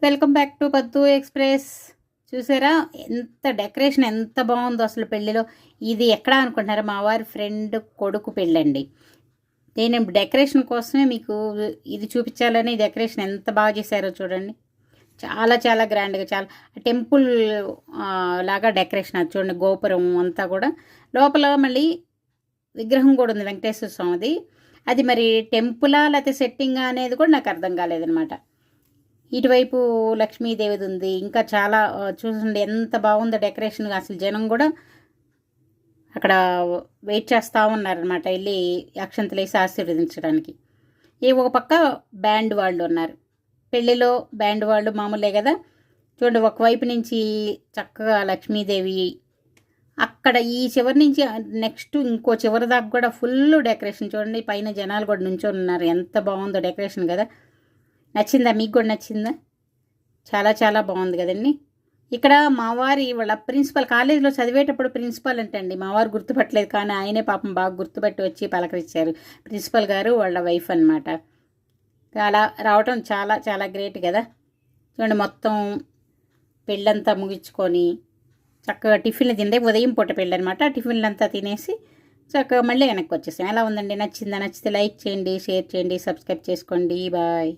Welcome back to పద్దు express. చూసారా ఎంత డెకరేషన్ ఎంత బాగుందో అసలు పెళ్ళిలో. ఇది ఎక్కడ అనుకుంటున్నారా, మా వారి ఫ్రెండ్ కొడుకు పెళ్ళండి. నేను డెకరేషన్ కోసమే మీకు ఇది చూపించాలని డెకరేషన్ ఎంత బాగా చేశారో చూడండి. చాలా చాలా గ్రాండ్గా, చాలా టెంపుల్ లాగా డెకరేషన్. అది చూడండి, గోపురం అంతా కూడా. లోపల మళ్ళీ విగ్రహం కూడా ఉంది, వెంకటేశ్వర స్వామిది. అది మరి టెంపులా లేకపోతే సెట్టింగా అనేది కూడా నాకు అర్థం కాలేదనమాట. ఇటువైపు లక్ష్మీదేవిది ఉంది. ఇంకా చాలా చూడండి ఎంత బాగుందో డెకరేషన్. అసలు జనం కూడా అక్కడ వెయిట్ చేస్తూ ఉన్నారనమాట, వెళ్ళి అక్షంతలు వేసి ఆశీర్వదించడానికి. ఒక పక్క బ్యాండ్ వాళ్ళు ఉన్నారు. పెళ్ళిలో బ్యాండ్ వాళ్ళు మామూలే కదా. చూడండి, ఒకవైపు నుంచి చక్కగా లక్ష్మీదేవి, అక్కడ ఈ చివరి నుంచి నెక్స్ట్ ఇంకో చివరి దాకా కూడా ఫుల్ డెకరేషన్. చూడండి, పైన జనాలు కూడా నుంచొని ఉన్నారు. ఎంత బాగుందో డెకరేషన్ కదా. నచ్చిందా? మీకు కూడా నచ్చిందా? చాలా చాలా బాగుంది కదండి. ఇక్కడ మావారి వాళ్ళ ప్రిన్సిపల్, కాలేజీలో చదివేటప్పుడు ప్రిన్సిపల్ అంటండి. మావారు గుర్తుపట్టలేదు, కానీ ఆయనే పాపం బాగా గుర్తుపట్టి వచ్చి పలకరించారు. ప్రిన్సిపల్ గారు వాళ్ళ వైఫ్ అనమాట. అలా రావటం చాలా చాలా గ్రేట్ కదా. చూడండి, మొత్తం పెళ్ళంతా ముగించుకొని చక్కగా టిఫిన్లు తింటే, ఉదయం పూట పెళ్ళి అనమాట. టిఫిన్లు అంతా తినేసి చక్కగా మళ్ళీ వెనక్కి వచ్చేసాం. ఎలా ఉందండి? నచ్చిందా? నచ్చితే లైక్ చేయండి, షేర్ చేయండి, సబ్స్క్రైబ్ చేసుకోండి. బాయ్.